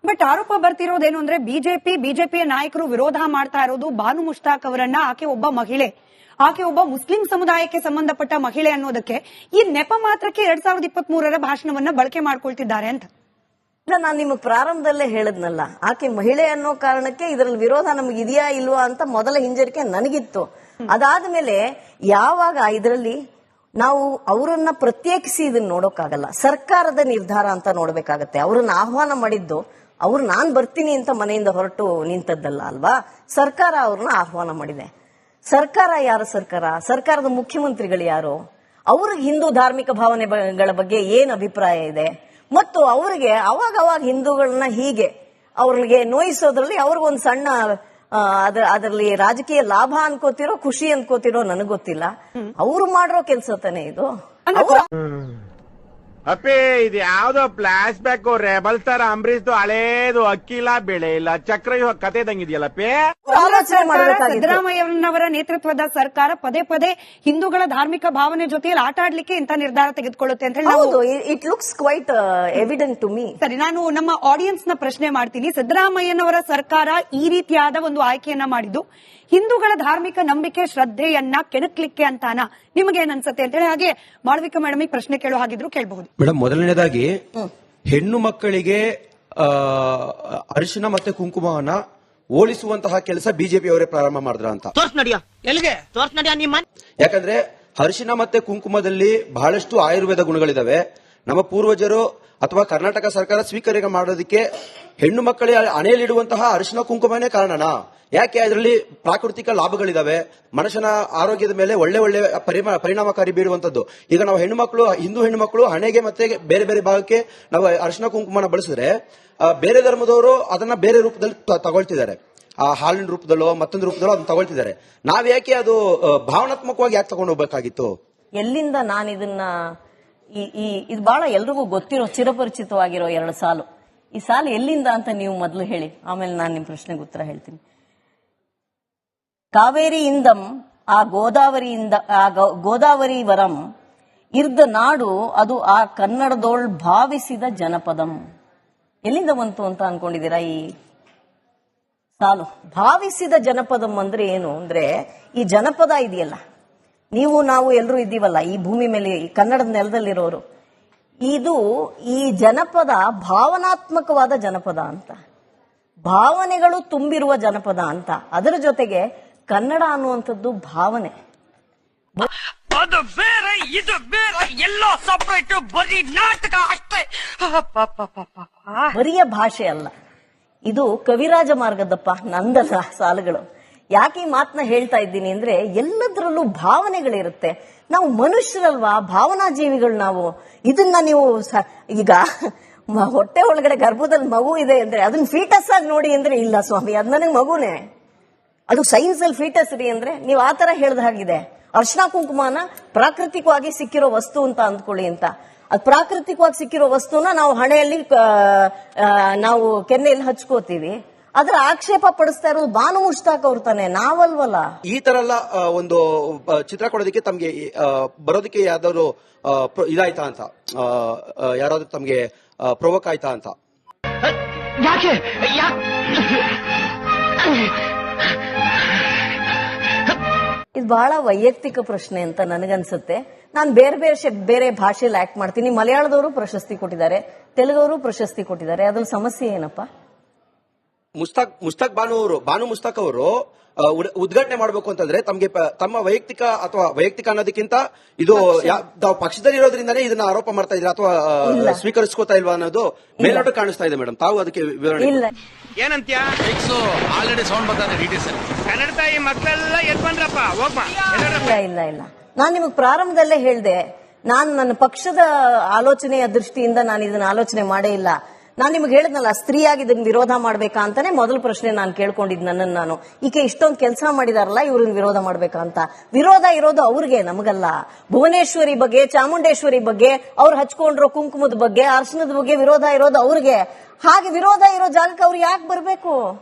But ಆರೋಪ ಬರ್ತಿರೋದೇನು ಅಂದ್ರೆ ಬಿಜೆಪಿಯ ನಾಯಕರು ವಿರೋಧ ಮಾಡ್ತಾ ಇರೋದು ಬಾನು ಮುಷ್ತಾಕ್ ಅವರನ್ನ. ಆಕೆ ಒಬ್ಬ ಮಹಿಳೆ, ಆಕೆ ಒಬ್ಬ ಮುಸ್ಲಿಂ ಸಮುದಾಯಕ್ಕೆ ಸಂಬಂಧಪಟ್ಟ ಮಹಿಳೆ ಅನ್ನೋದಕ್ಕೆ ಈ ನೆಪ ಮಾತ್ರಕ್ಕೆ 2023ರ ಭಾಷಣವನ್ನ ಬಳಕೆ ಮಾಡ್ಕೊಳ್ತಿದ್ದಾರೆ ಅಂತ. ಇಲ್ಲ, ನಾನು ನಿಮಗೆ ಪ್ರಾರಂಭದಲ್ಲೇ ಹೇಳದ್ನಲ್ಲ, ಆಕೆ ಮಹಿಳೆ ಅನ್ನೋ ಕಾರಣಕ್ಕೆ ಇದರಲ್ಲಿ ವಿರೋಧ ನಮ್ಗೆ ಇದೆಯಾ ಇಲ್ವಾ ಅಂತ ಮೊದಲ ಹಿಂಜರಿಕೆ ನನಗಿತ್ತು. ಅದಾದ್ಮೇಲೆ ಯಾವಾಗ ಇದರಲ್ಲಿ ನಾವು ಅವರನ್ನ ಪ್ರತ್ಯೇಕಿಸಿ ಇದನ್ನ ನೋಡೋಕ್ಕಾಗಲ್ಲ, ಸರ್ಕಾರದ ನಿರ್ಧಾರ ಅಂತ ನೋಡ್ಬೇಕಾಗತ್ತೆ. ಅವರನ್ನ ಆಹ್ವಾನ ಮಾಡಿದ್ದು ಅವ್ರು ನಾನ್ ಬರ್ತೀನಿ ಅಂತ ಮನೆಯಿಂದ ಹೊರಟು ನಿಂತದ್ದಲ್ಲ ಅಲ್ವಾ, ಸರ್ಕಾರ ಅವ್ರನ್ನ ಆಹ್ವಾನ ಮಾಡಿದೆ. ಸರ್ಕಾರ ಯಾರ ಸರ್ಕಾರ? ಸರ್ಕಾರದ ಮುಖ್ಯಮಂತ್ರಿಗಳು ಯಾರು? ಅವ್ರಿಗೆ ಹಿಂದೂ ಧಾರ್ಮಿಕ ಭಾವನೆಗಳ ಬಗ್ಗೆ ಏನ್ ಅಭಿಪ್ರಾಯ ಇದೆ? ಮತ್ತು ಅವರಿಗೆ ಅವಾಗ ಹಿಂದೂಗಳನ್ನ ಹೀಗೆ ಅವ್ರಿಗೆ ನೋಯಿಸೋದ್ರಲ್ಲಿ ಅವ್ರಿಗೊಂದು ಸಣ್ಣ ಅದರಲ್ಲಿ ರಾಜಕೀಯ ಲಾಭ ಅನ್ಕೋತಿರೋ ಖುಷಿ ಅನ್ಕೋತಿರೋ ನನಗ್ ಗೊತ್ತಿಲ್ಲ. ಅವ್ರು ಮಾಡಿರೋ ಕೆಲ್ಸ ತಾನೆ ಇದು. ಅಪ್ಪೇ ಇದು ಯಾವ್ದೋ ಫ್ಲಾಶ್ ಬ್ಯಾಕ್ ರೆಬಲ್ ತರ ಅಂಬರೀಶ್ದು ಹಳೇದು ಅಕ್ಕಿಲ್ಲ ಬೆಳೆ ಇಲ್ಲ ಚಕ್ರ ಕತೆ ಇದಂಗಿದೆಯಲ್ಲಪ್ಪೇ. ಸಿದ್ದರಾಮಯ್ಯನವರ ನೇತೃತ್ವದ ಸರ್ಕಾರ ಪದೇ ಪದೇ ಹಿಂದೂಗಳ ಧಾರ್ಮಿಕ ಭಾವನೆ ಜೊತೆಯಲ್ಲಿ ಆಟ ಆಡ್ಲಿಕ್ಕೆ ಇಂಥ ನಿರ್ಧಾರ ತೆಗೆದುಕೊಳ್ಳುತ್ತೆ ಅಂತ ಹೇಳಿ it looks quite evident to me. ಸರಿ, ನಾನು ನಮ್ಮ ಆಡಿಯನ್ಸ್ ನ ಪ್ರಶ್ನೆ ಮಾಡ್ತೀನಿ. ಸಿದ್ದರಾಮಯ್ಯನವರ ಸರ್ಕಾರ ಈ ರೀತಿಯಾದ ಒಂದು ಆಯ್ಕೆಯನ್ನ ಮಾಡಿದ್ದು ಹಿಂದೂಗಳ ಧಾರ್ಮಿಕ ನಂಬಿಕೆ ಶ್ರದ್ಧೆಯನ್ನ ಕೆಣಕ್ಲಿಕ್ಕೆ ಅಂತಾನ? ನಿಮಗೇನ್ ಅನ್ಸುತ್ತೆ ಅಂತ ಹೇಳಿ ಹಾಗೆ ಮಾಳವಿಕಾ ಮೇಡಮ್ ಈ ಪ್ರಶ್ನೆ ಕೇಳೋ ಹಾಗಿದ್ರು ಕೇಳಬಹುದು. ಮೇಡಮ್, ಮೊದಲನೇದಾಗಿ ಹೆಣ್ಣು ಮಕ್ಕಳಿಗೆ ಅರಿಶಿನ ಮತ್ತೆ ಕುಂಕುಮವನ್ನ ಹೋಲಿಸುವಂತಹ ಕೆಲಸ ಬಿಜೆಪಿ ಅವರೇ ಪ್ರಾರಂಭ ಮಾಡಿದ್ರ ಅಂತ. ಯಾಕಂದ್ರೆ ಅರಿಶಿನ ಮತ್ತೆ ಕುಂಕುಮದಲ್ಲಿ ಬಹಳಷ್ಟು ಆಯುರ್ವೇದ ಗುಣಗಳಿದಾವೆ. ನಮ್ಮ ಪೂರ್ವಜರು ಅಥವಾ ಕರ್ನಾಟಕ ಸರ್ಕಾರ ಸ್ವೀಕಾರ ಮಾಡೋದಕ್ಕೆ ಹೆಣ್ಣು ಮಕ್ಕಳಿಗೆ ಹಣೆಯಲ್ಲಿಡುವಂತಹ ಅರಿಶಿನ ಕುಂಕುಮನೇ ಕಾರಣನಾ? ಯಾಕೆ? ಅದರಲ್ಲಿ ಪ್ರಾಕೃತಿಕ ಲಾಭಗಳಿದಾವೆ, ಮನುಷ್ಯನ ಆರೋಗ್ಯದ ಮೇಲೆ ಒಳ್ಳೆ ಒಳ್ಳೆ ಪರಿಣಾಮಕಾರಿ ಬೀರುವಂತದ್ದು. ಈಗ ನಾವು ಹಿಂದೂ ಹೆಣ್ಣು ಮಕ್ಕಳು ಹಣೆಗೆ ಮತ್ತೆ ಬೇರೆ ಬೇರೆ ಭಾಗಕ್ಕೆ ನಾವು ಅರಿಶಿನ ಕುಂಕುಮನ ಬಳಸಿದ್ರೆ ಬೇರೆ ಧರ್ಮದವರು ಅದನ್ನ ಬೇರೆ ರೂಪದಲ್ಲಿ ತಗೊಳ್ತಿದ್ದಾರೆ, ಆ ಹಾಲಿನ ರೂಪದಲ್ಲೋ ಮತ್ತೊಂದು ರೂಪದಲ್ಲೋ ಅದನ್ನ ತಗೊಳ್ತಿದ್ದಾರೆ. ನಾವ್ ಯಾಕೆ ಅದು ಭಾವನಾತ್ಮಕವಾಗಿ ಯಾಕೆ ತಗೊಂಡು ಹೋಗ್ಬೇಕಾಗಿತ್ತು? ಎಲ್ಲಿಂದ ನಾನು ಇದನ್ನ ಇದು ಬಹಳ ಎಲ್ರಿಗೂ ಗೊತ್ತಿರೋ ಚಿರಪರಿಚಿತವಾಗಿರೋ 2 ಸಾಲು. ಈ ಸಾಲು ಎಲ್ಲಿಂದ ಅಂತ ನೀವು ಮೊದಲು ಹೇಳಿ, ಆಮೇಲೆ ನಾನು ನಿಮ್ ಪ್ರಶ್ನೆಗೆ ಉತ್ತರ ಹೇಳ್ತೀನಿ. ಕಾವೇರಿ ಇಂದಂ ಆ ಗೋದಾವರಿ ವರಂ ಇರ್ದ ನಾಡು ಅದು ಆ ಕನ್ನಡದೋಳ್ ಭಾವಿಸಿದ ಜನಪದಂ. ಎಲ್ಲಿಂದ ಬಂತು ಅಂತ ಅನ್ಕೊಂಡಿದ್ದೀರಾ ಈ ಸಾಲು? ಭಾವಿಸಿದ ಜನಪದಂ ಅಂದ್ರೆ ಏನು ಅಂದ್ರೆ, ಈ ಜನಪದ ಇದೆಯಲ್ಲ, ನೀವು ನಾವು ಎಲ್ಲರೂ ಇದ್ದೀವಲ್ಲ ಈ ಭೂಮಿ ಮೇಲೆ, ಈ ಕನ್ನಡದ ನೆಲದಲ್ಲಿರೋರು, ಈ ಜನಪದ ಭಾವನಾತ್ಮಕವಾದ ಜನಪದ ಅಂತ, ಭಾವನೆಗಳು ತುಂಬಿರುವ ಜನಪದ ಅಂತ. ಅದರ ಜೊತೆಗೆ ಕನ್ನಡ ಅನ್ನುವಂಥದ್ದು ಭಾವನೆ, ಅದು ಬೇರೆ ಇದು ಬೇರೆ, ಎಲ್ಲ ಸಪರೇಟ್, ಬರೀ ನಾಟಕ ಅಷ್ಟೇ, ಬರಿಯ ಭಾಷೆ ಅಲ್ಲ. ಇದು ಕವಿರಾಜ ಮಾರ್ಗದಪ್ಪ, ನಂದಲ್ಲ ಸಾಲುಗಳು. ಯಾಕೆ ಈ ಮಾತನ್ನ ಹೇಳ್ತಾ ಇದ್ದೀನಿ ಅಂದ್ರೆ, ಎಲ್ಲದರಲ್ಲೂ ಭಾವನೆಗಳಿರುತ್ತೆ. ನಾವು ಮನುಷ್ಯರಲ್ವಾ, ಭಾವನಾ ಜೀವಿಗಳು ನಾವು. ಇದನ್ನ ನೀವು ಈಗ ಹೊಟ್ಟೆ ಒಳಗಡೆ ಗರ್ಭದಲ್ಲಿ ಮಗು ಇದೆ ಅಂದ್ರೆ ಅದನ್ನ ಫೀಟಸ್ ಆಗಿ ನೋಡಿ ಅಂದ್ರೆ, ಇಲ್ಲ ಸ್ವಾಮಿ ಅದ್ ನನಗೆ ಮಗುನೇ, ಅದು ಸೈನ್ಸ್ ಅಲ್ಲಿ ಫೀಟಸ್ ರೀ ಅಂದ್ರೆ ನೀವು ಆತರ ಹೇಳ್ದ ಹಾಗಿದೆ. ಅರ್ಶಿನ ಕುಂಕುಮನ ಪ್ರಾಕೃತಿಕವಾಗಿ ಸಿಕ್ಕಿರೋ ವಸ್ತು ಅಂತ ಅಂದ್ಕೊಳ್ಳಿ ಅಂತ. ಅದು ಪ್ರಾಕೃತಿಕವಾಗಿ ಸಿಕ್ಕಿರೋ ವಸ್ತುನ ನಾವು ಹಣೆಯಲ್ಲಿ ನಾವು ಕೆನ್ನೆಯಲ್ಲಿ ಹಚ್ಕೋತೀವಿ. ಅದ್ರ ಆಕ್ಷೇಪ ಪಡಿಸ್ತಾ ಇರೋದು ಬಾನು ಮುಷ್ತಾಕ್ ಅವ್ರು ತಾನೆ, ನಾವಲ್ವಲ್ಲ. ಈ ತರ ಎಲ್ಲ ಒಂದು ಚಿತ್ರ ಕೊಡೋದಕ್ಕೆ ತಮ್ಗೆ ಬರೋದಕ್ಕೆ ಯಾವ್ದಾದ್ರು ಇದಾಯ್ತಾ ಅಂತ, ಯಾರಾದ್ರೂ ತಮ್ಗೆ ಪ್ರೊವೋಕ್ ಆಯ್ತಾ ಅಂತ? ಯಾಕೆ ಇದು ಬಹಳ ವೈಯಕ್ತಿಕ ಪ್ರಶ್ನೆ ಅಂತ ನನಗನ್ಸುತ್ತೆ. ನಾನು ಬೇರೆ ಭಾಷೆಯಲ್ಲಿ ಆಕ್ಟ್ ಮಾಡ್ತೀನಿ. ಮಲಯಾಳದವರು ಪ್ರಶಸ್ತಿ ಕೊಟ್ಟಿದ್ದಾರೆ, ತೆಲುಗವರು ಪ್ರಶಸ್ತಿ ಕೊಟ್ಟಿದ್ದಾರೆ. ಅದ್ರ ಸಮಸ್ಯೆ ಏನಪ್ಪ? ಬಾನು ಮುಸ್ತಾಕ್ ಅವರು ಉದ್ಘಾಟನೆ ಮಾಡಬೇಕು ಅಂತಂದ್ರೆ ತಮ್ಗೆ ತಮ್ಮ ವೈಯಕ್ತಿಕ ಅನ್ನೋದಕ್ಕಿಂತ ಇದು ಪಕ್ಷದಲ್ಲಿ ಇರೋದ್ರಿಂದಾನೇ ಇದನ್ನ ಆರೋಪ ಮಾಡ್ತಾ ಇದ್ರೆ ಅಥವಾ ಸ್ವೀಕರಿಸ್ಕೋತಾ ಇಲ್ವಾ ಅನ್ನೋದು ಮೇಲ್ನೋಟ ಕಾಣಿಸ್ತಾ ಇದೆ ಮೇಡಮ್. ತಾವು ಅದಕ್ಕೆ ವಿವರಣೆ ಏನಂತ್ಯ? ಆಲ್ರೆಡಿ ಸೌಂಡ್ ಬರ್ತಾರೆ ಡಿಟೇಲ್ಸ್ ಕನ್ನಡ ತಾಯಿ ಮಕ್ಕಳೆಲ್ಲ ಎದ್ ಬಂದ್ರಪ್ಪ, ಹೋಗ್ಬಾ. ಇಲ್ಲ ನಾನು ನಿಮಗೆ ಪ್ರಾರಂಭದಲ್ಲೇ ಹೇಳ್ದೆ, ನಾನು ನನ್ನ ಪಕ್ಷದ ಆಲೋಚನೆಯ ದೃಷ್ಟಿಯಿಂದ ನಾನು ಇದನ್ನ ಆಲೋಚನೆ ಮಾಡೇ ಇಲ್ಲ. ನಾನು ನಿಮ್ಗೆ ಹೇಳಿದ್ನಲ್ಲ, ಸ್ತ್ರೀಯಾಗಿ ಇದನ್ನ ವಿರೋಧ ಮಾಡ್ಬೇಕಾ ಅಂತಾನೆ ಮೊದಲ ಪ್ರಶ್ನೆ ನಾನು ಕೇಳ್ಕೊಂಡಿದ್ ನನ್ನನ್ನು ನಾನು. ಈಕೆ ಇಷ್ಟೊಂದು ಕೆಲಸ ಮಾಡಿದಾರಲ್ಲ, ಇವ್ರನ್ನ ವಿರೋಧ ಮಾಡ್ಬೇಕಾ ಅಂತ. ವಿರೋಧ ಇರೋದು ಅವ್ರಿಗೆ, ನಮಗಲ್ಲ. ಭುವನೇಶ್ವರಿ ಬಗ್ಗೆ, ಚಾಮುಂಡೇಶ್ವರಿ ಬಗ್ಗೆ, ಅವ್ರು ಹಚ್ಕೊಂಡ್ರೋ ಕುಂಕುಮದ ಬಗ್ಗೆ, ಅರ್ಶನದ ಬಗ್ಗೆ ವಿರೋಧ ಇರೋದು ಅವ್ರಿಗೆ. ಹಾಗೆ ವಿರೋಧ ಇರೋ ಜಾಗಕ್ಕೆ ಅವ್ರು ಯಾಕೆ ಬರ್ಬೇಕು?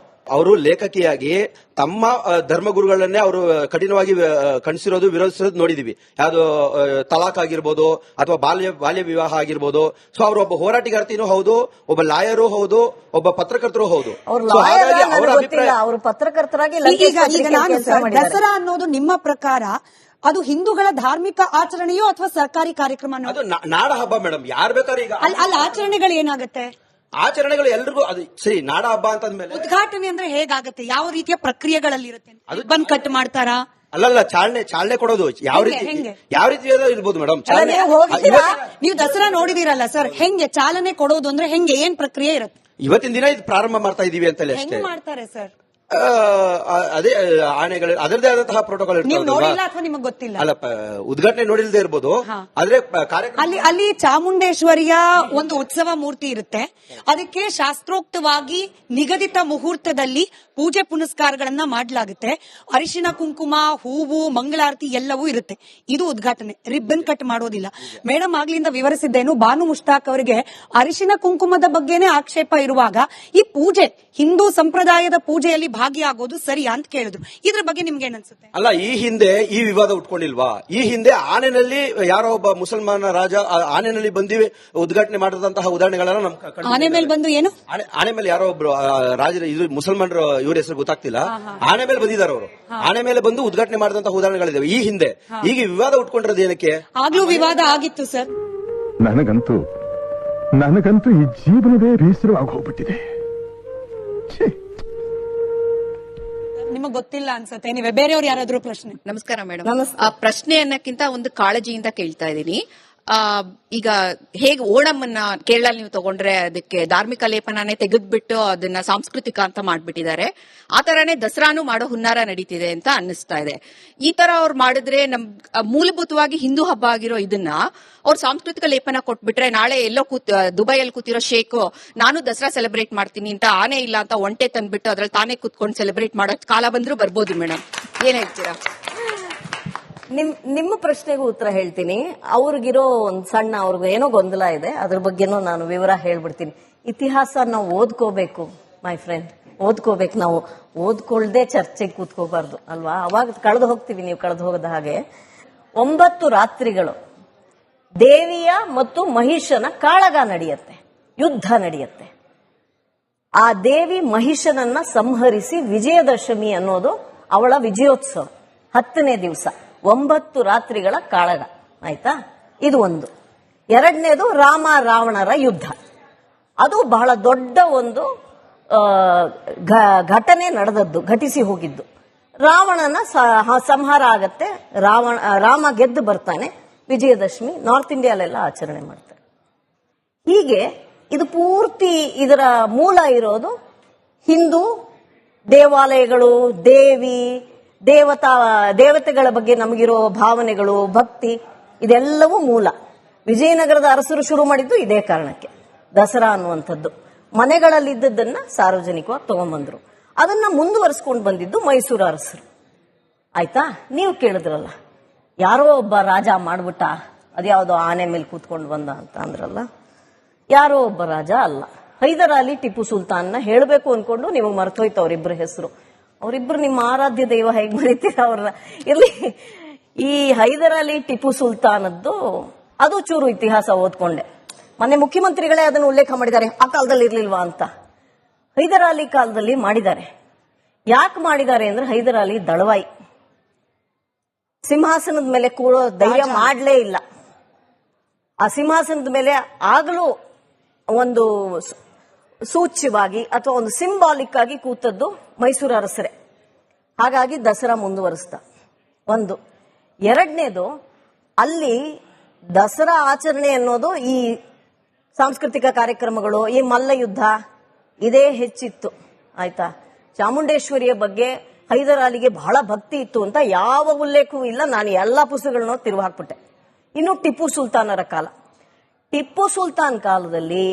ಅವರು ಲೇಖಕಿಯಾಗಿ ತಮ್ಮ ಧರ್ಮಗುರುಗಳನ್ನೇ ಅವರು ಕಠಿಣವಾಗಿ ಕಣಿಸಿರೋದು, ವಿರೋಧಿಸಿರೋದು ನೋಡಿದೀವಿ. ಯಾವುದು ತಲಾಕ್ ಆಗಿರ್ಬೋದು ಅಥವಾ ಬಾಲ್ಯ ವಿವಾಹ ಆಗಿರ್ಬೋದು. ಸೊ ಅವರು ಒಬ್ಬ ಹೋರಾಟಗಾರ್ತಿನೂ ಹೌದು, ಒಬ್ಬ ಲಾಯರು ಹೌದು, ಒಬ್ಬ ಪತ್ರಕರ್ತರು ಹೌದು. So ಹಾಗಾಗಿ ಅವರ ಅಭಿಪ್ರಾಯ ಅವರು ಪತ್ರಕರ್ತರಾಗಿ ಈಗ ನಾನು ಸರ್, ದಸರಾ ಅನ್ನೋದು ನಿಮ್ಮ ಪ್ರಕಾರ ಅದು ಹಿಂದೂಗಳ ಧಾರ್ಮಿಕ ಆಚರಣೆಯೋ ಅಥವಾ ಸರ್ಕಾರಿ ಕಾರ್ಯಕ್ರಮ? ಅದು ನಾಡ ಹಬ್ಬ ಮೇಡಮ್. ಯಾರು ಬೇಕಾದ್ರೆ ಈಗ ಅಲ್ಲಿ ಆಚರಣೆಗಳು ಏನಾಗುತ್ತೆ? ಆಚರಣೆಗಳು ಎಲ್ರಿಗೂ ಅದು ಸರಿ. ನಾಡ ಹಬ್ಬ ಅಂತಂದ್ಮೇಲೆ ಉದ್ಘಾಟನೆ ಅಂದ್ರೆ ಹೇಗಾಗುತ್ತೆ? ಯಾವ ರೀತಿಯ ಪ್ರಕ್ರಿಯೆಗಳಲ್ಲಿ ಇರುತ್ತೆ? ಬಂದ್ ಕಟ್ ಮಾಡ್ತಾರಾ? ಅಲ್ಲಲ್ಲ, ಚಾಲನೆ ಕೊಡೋದು ಯಾವ ರೀತಿ ಇರ್ಬೋದು ಮೇಡಮ್. ನೀವು ದಸರಾ ನೋಡಿದೀರಲ್ಲ ಸರ್, ಹೆಂಗೆ ಚಾಲನೆ ಕೊಡೋದು ಅಂದ್ರೆ ಹೆಂಗೆ, ಏನ್ ಪ್ರಕ್ರಿಯೆ ಇರುತ್ತೆ? ಇವತ್ತಿನ ದಿನ ಇದು ಪ್ರಾರಂಭ ಮಾಡ್ತಾ ಇದೀವಿ ಅಂತಲೇ ಅಷ್ಟೇ. ಹೆಂಗ್ ಮಾಡ್ತಾರೆ ಸರ್? ಅದೇ ಆಣೆಗಳು ಅದರದೇ ಆದಂತಹ ಪ್ರೋಟೋಕಾಲ್ ನೀವು ನೋಡಿಲ್ಲ ಅಥವಾ ನಿಮಗೆ ಗೊತ್ತಿಲ್ಲ? ಅಲ್ಲ, ಉದ್ಘಾಟನೆ ನೋಡಿಲ್ದೇ ಇರ್ಬೋದು. ಆದ್ರೆ ಅಲ್ಲಿ ಚಾಮುಂಡೇಶ್ವರಿಯ ಒಂದು ಉತ್ಸವ ಮೂರ್ತಿ ಇರುತ್ತೆ. ಅದಕ್ಕೆ ಶಾಸ್ತ್ರೋಕ್ತವಾಗಿ ನಿಗದಿತ ಮುಹೂರ್ತದಲ್ಲಿ ಪೂಜೆ ಪುನಸ್ಕಾರಗಳನ್ನ ಮಾಡಲಾಗುತ್ತೆ. ಅರಿಶಿನ ಕುಂಕುಮ, ಹೂವು, ಮಂಗಳಾರತಿ ಎಲ್ಲವೂ ಇರುತ್ತೆ. ಇದು ಉದ್ಘಾಟನೆ. ರಿಬ್ಬನ್ ಕಟ್ ಮಾಡೋದಿಲ್ಲ. ಮೇಡಮ್ ಆಗ್ಲಿಂದ ವಿವರಿಸಿದ್ದೇನು, ಬಾನು ಮುಷ್ತಾಕ್ ಅವರಿಗೆ ಅರಿಶಿನ ಕುಂಕುಮದ ಬಗ್ಗೆನೇ ಆಕ್ಷೇಪ ಇರುವಾಗ ಈ ಪೂಜೆ, ಹಿಂದೂ ಸಂಪ್ರದಾಯದ ಪೂಜೆಯಲ್ಲಿ ಭಾಗಿಯಾಗೋದು ಸರಿಯಾ ಅಂತ ಕೇಳಿದ್ರು. ಇದ್ರ ಬಗ್ಗೆ ನಿಮ್ಗೆ ಏನನ್ಸುತ್ತೆ? ಅಲ್ಲ, ಈ ಹಿಂದೆ ಈ ವಿವಾದ ಉಟ್ಕೊಂಡಿಲ್ವಾ? ಈ ಹಿಂದೆ ಆನೆನಲ್ಲಿ ಯಾರೋ ಒಬ್ಬ ಮುಸಲ್ಮಾನ ರಾಜ ಆನೆನಲ್ಲಿ ಬಂದು ಉದ್ಘಾಟನೆ ಮಾಡಿದಂತಹ ಉದಾಹರಣೆಗಳನ್ನ ನಮ್ ಆನೆ ಮೇಲೆ ಬಂದು ಏನು ಆನೆ ಮೇಲೆ ಯಾರೋ ಒಬ್ರು ರಾಜರು, ಇದು ಮುಸಲ್ಮಾನರು, ಇವ್ರ ಹೆಸರು ಗೊತ್ತಾಗ್ತಿಲ್ಲ, ಆನೆ ಮೇಲೆ ಬಂದಿದ್ದಾರೆ ಅವರು. ಆನೆ ಮೇಲೆ ಬಂದು ಉದ್ಘಾಟನೆ ಮಾಡಿದಂತಹ ಉದಾಹರಣೆಗಳಿದಾವೆ ಈ ಹಿಂದೆ. ಈಗ ವಿವಾದ ಉಟ್ಕೊಂಡಿರೋದು ಏನಕ್ಕೆ? ಆಗ್ಲೂ ವಿವಾದ ಆಗಿತ್ತು ಸರ್. ನನಗಂತೂ ಈ ಜೀವನವೇ ಬೇಸರವಾಗಿ ಹೋಗ್ಬಿಟ್ಟಿದೆ. ನಿಮಗೆ ಗೊತ್ತಿಲ್ಲ ಅನ್ಸುತ್ತೆ. ನೀವೇ ಬೇರೆಯವ್ರು ಯಾರಾದ್ರೂ ಪ್ರಶ್ನೆ? ನಮಸ್ಕಾರ ಮೇಡಮ್. ಪ್ರಶ್ನೆ ಅನ್ನಕ್ಕಿಂತ ಒಂದು ಕಾಳಜಿಯಿಂದ ಕೇಳ್ತಾ ಇದ್ದೀನಿ. ಈಗ ಹೇಗೆ ಓಣಂನ ಕೇರಳ ನೀವು ತಗೊಂಡ್ರೆ ಅದಕ್ಕೆ ಧಾರ್ಮಿಕ ಲೇಪನನೇ ತೆಗೆದ್ಬಿಟ್ಟು ಅದನ್ನ ಸಾಂಸ್ಕೃತಿಕ ಅಂತ ಮಾಡ್ಬಿಟ್ಟಿದ್ದಾರೆ. ಆ ತರಾನೇ ದಸರಾನು ಮಾಡೋ ಹುನ್ನಾರ ನಡೀತಿದೆ ಅಂತ ಅನ್ನಿಸ್ತಾ ಇದೆ. ಈ ತರ ಅವ್ರು ಮಾಡಿದ್ರೆ ನಮ್ ಮೂಲಭೂತವಾಗಿ ಹಿಂದೂ ಹಬ್ಬ ಆಗಿರೋ ಇದನ್ನ ಅವ್ರು ಸಾಂಸ್ಕೃತಿಕ ಲೇಪನ ಕೊಟ್ಬಿಟ್ರೆ, ನಾಳೆ ಎಲ್ಲೋ ದುಬೈಯಲ್ಲಿ ಕೂತಿರೋ ಶೇಖ್ ನಾನು ದಸರಾ ಸೆಲೆಬ್ರೇಟ್ ಮಾಡ್ತೀನಿ ಅಂತ ಆನೆ ಇಲ್ಲ ಅಂತ ಒಂಟೆ ತಂದ್ಬಿಟ್ಟು ಅದ್ರಲ್ಲಿ ತಾನೇ ಕೂತ್ಕೊಂಡು ಸೆಲೆಬ್ರೇಟ್ ಮಾಡೋ ಕಾಲ ಬಂದ್ರೂ ಬರ್ಬೋದು ಮೇಡಮ್. ಏನ್ ಹೇಳ್ತೀರಾ? ನಿಮ್ಮ ಪ್ರಶ್ನೆಗೂ ಉತ್ತರ ಹೇಳ್ತೀನಿ. ಅವ್ರಿಗಿರೋ ಒಂದು ಸಣ್ಣ ಅವ್ರಿಗೆ ಏನೋ ಗೊಂದಲ ಇದೆ, ಅದ್ರ ಬಗ್ಗೆನೂ ನಾನು ವಿವರ ಹೇಳ್ಬಿಡ್ತೀನಿ. ಇತಿಹಾಸ ನಾವು ಓದ್ಕೋಬೇಕು ಮೈ ಫ್ರೆಂಡ್, ಓದ್ಕೋಬೇಕು. ನಾವು ಓದ್ಕೊಳ್ದೆ ಚರ್ಚೆಗೆ ಕೂತ್ಕೋಬಾರ್ದು ಅಲ್ವಾ? ಅವಾಗ ಕಳೆದು ಹೋಗ್ತೀವಿ. ನೀವು ಕಳೆದು ಹೋಗದ ಹಾಗೆ 9 ರಾತ್ರಿಗಳು ದೇವಿಯ ಮತ್ತು ಮಹಿಷನ ಕಾಳಗ ನಡೆಯುತ್ತೆ, ಯುದ್ಧ ನಡೆಯುತ್ತೆ. ಆ ದೇವಿ ಮಹಿಷನನ್ನ ಸಂಹರಿಸಿ ವಿಜಯದಶಮಿ ಅನ್ನೋದು ಅವಳ ವಿಜಯೋತ್ಸವ. 10ನೇ ದಿವಸ 9 ರಾತ್ರಿಗಳ ಕಾಳಗ. ಆಯ್ತಾ? ಇದು ಒಂದು. ಎರಡನೇದು ರಾಮ ರಾವಣರ ಯುದ್ಧ. ಅದು ಬಹಳ ದೊಡ್ಡ ಒಂದು ಘಟನೆ ನಡೆದದ್ದು, ಘಟಿಸಿ ಹೋಗಿದ್ದು. ರಾವಣನ ಸಂಹಾರ ಆಗತ್ತೆ, ರಾಮ ಗೆದ್ದು ಬರ್ತಾನೆ. ವಿಜಯದಶಮಿ ನಾರ್ತ್ ಇಂಡಿಯಾಲೆಲ್ಲ ಆಚರಣೆ ಮಾಡ್ತಾರೆ. ಹೀಗೆ ಇದು ಪೂರ್ತಿ ಇದರ ಮೂಲ ಇರೋದು ಹಿಂದೂ ದೇವಾಲಯಗಳು, ದೇವತೆಗಳ ಬಗ್ಗೆ ನಮಗಿರೋ ಭಾವನೆಗಳು, ಭಕ್ತಿ, ಇದೆಲ್ಲವೂ ಮೂಲ. ವಿಜಯನಗರದ ಅರಸರು ಶುರು ಮಾಡಿದ್ದು ಇದೇ ಕಾರಣಕ್ಕೆ. ದಸರಾ ಅನ್ನುವಂಥದ್ದು ಮನೆಗಳಲ್ಲಿದ್ದದನ್ನ ಸಾರ್ವಜನಿಕವಾಗಿ ತಗೊಂಡ್ಬಂದ್ರು. ಅದನ್ನ ಮುಂದುವರಿಸ್ಕೊಂಡು ಬಂದಿದ್ದು ಮೈಸೂರು ಅರಸರು. ಆಯ್ತಾ? ನೀವು ಕೇಳಿದ್ರಲ್ಲ, ಯಾರೋ ಒಬ್ಬ ರಾಜ ಮಾಡ್ಬಿಟ್ಟ, ಅದ್ಯಾವುದೋ ಆನೆ ಮೇಲೆ ಕೂತ್ಕೊಂಡು ಬಂದ ಅಂತ ಅಂದ್ರಲ್ಲ. ಯಾರೋ ಒಬ್ಬ ರಾಜ ಅಲ್ಲ, ಹೈದರ್ ಅಲಿ ಟಿಪ್ಪು ಸುಲ್ತಾನ್ನ ಹೇಳಬೇಕು ಅನ್ಕೊಂಡು ನಿಮಗೆ ಮರ್ತೋಯ್ತು ಅವರಿಬ್ಬರ ಹೆಸರು. ಅವರಿಬ್ರು ನಿಮ್ಮ ಆರಾಧ್ಯ ದೈವ ಹೇಗೆ ಬರೀತೀರ ಅವ್ರನ್ನ? ಇರ್ಲಿ, ಈ ಹೈದರ್ ಅಲಿ ಟಿಪ್ಪು ಸುಲ್ತಾನದ್ದು ಅದು ಚೂರು ಇತಿಹಾಸ ಓದ್ಕೊಂಡೆ. ಮೊನ್ನೆ ಮುಖ್ಯಮಂತ್ರಿಗಳೇ ಅದನ್ನು ಉಲ್ಲೇಖ ಮಾಡಿದ್ದಾರೆ. ಆ ಕಾಲದಲ್ಲಿ ಇರ್ಲಿಲ್ವಾ ಅಂತ. ಹೈದರ್ ಅಲಿ ಕಾಲದಲ್ಲಿ ಮಾಡಿದ್ದಾರೆ. ಯಾಕೆ ಮಾಡಿದ್ದಾರೆ ಅಂದ್ರೆ, ಹೈದರ್ ಅಲಿ ದಳವಾಯಿ, ಸಿಂಹಾಸನದ ಮೇಲೆ ಕೂಡೋ ಧೈರ್ಯ ಮಾಡಲೇ ಇಲ್ಲ. ಆ ಸಿಂಹಾಸನದ ಮೇಲೆ ಆಗಲೂ ಒಂದು ಸೂಚ್ಯವಾಗಿ ಅಥವಾ ಒಂದು ಸಿಂಬಾಲಿಕ್ ಆಗಿ ಕೂತದ್ದು ಮೈಸೂರು ಅರಸರೇ. ಹಾಗಾಗಿ ದಸರಾ ಮುಂದುವರಿಸ್ತಾ ಒಂದು. ಎರಡನೇದು, ಅಲ್ಲಿ ದಸರಾ ಆಚರಣೆ ಅನ್ನೋದು ಈ ಸಾಂಸ್ಕೃತಿಕ ಕಾರ್ಯಕ್ರಮಗಳು, ಈ ಮಲ್ಲ ಯುದ್ಧ ಇದೇ ಹೆಚ್ಚಿತ್ತು. ಆಯ್ತಾ? ಚಾಮುಂಡೇಶ್ವರಿಯ ಬಗ್ಗೆ ಹೈದರ್ ಅಲಿಗೆ ಬಹಳ ಭಕ್ತಿ ಇತ್ತು ಅಂತ ಯಾವ ಉಲ್ಲೇಖವೂ ಇಲ್ಲ. ನಾನು ಎಲ್ಲಾ ಪುಸ್ತಕಗಳನ್ನು ತಿರುವು ಹಾಕ್ಬಿಟ್ಟೆ. ಇನ್ನು ಟಿಪ್ಪು ಸುಲ್ತಾನರ ಕಾಲ, ಟಿಪ್ಪು ಸುಲ್ತಾನ್ ಕಾಲದಲ್ಲಿ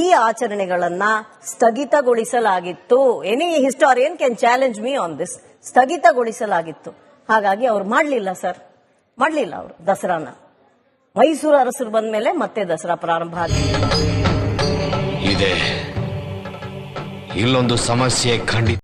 ಈ ಆಚರಣೆಗಳನ್ನ ಸ್ಥಗಿತಗೊಳಿಸಲಾಗಿತ್ತು. Any historian can challenge me on this. ಸ್ಥಗಿತಗೊಳಿಸಲಾಗಿತ್ತು. ಹಾಗಾಗಿ ಅವ್ರು ಮಾಡಲಿಲ್ಲ ಸರ್, ಮಾಡಲಿಲ್ಲ ಅವರು ದಸರಾನ. ಮೈಸೂರು ಅರಸರು ಬಂದ ಮೇಲೆ ಮತ್ತೆ ದಸರಾ ಪ್ರಾರಂಭ ಆಗಿದೆ. ಇಲ್ಲೊಂದು ಸಮಸ್ಯೆ ಖಂಡಿತ.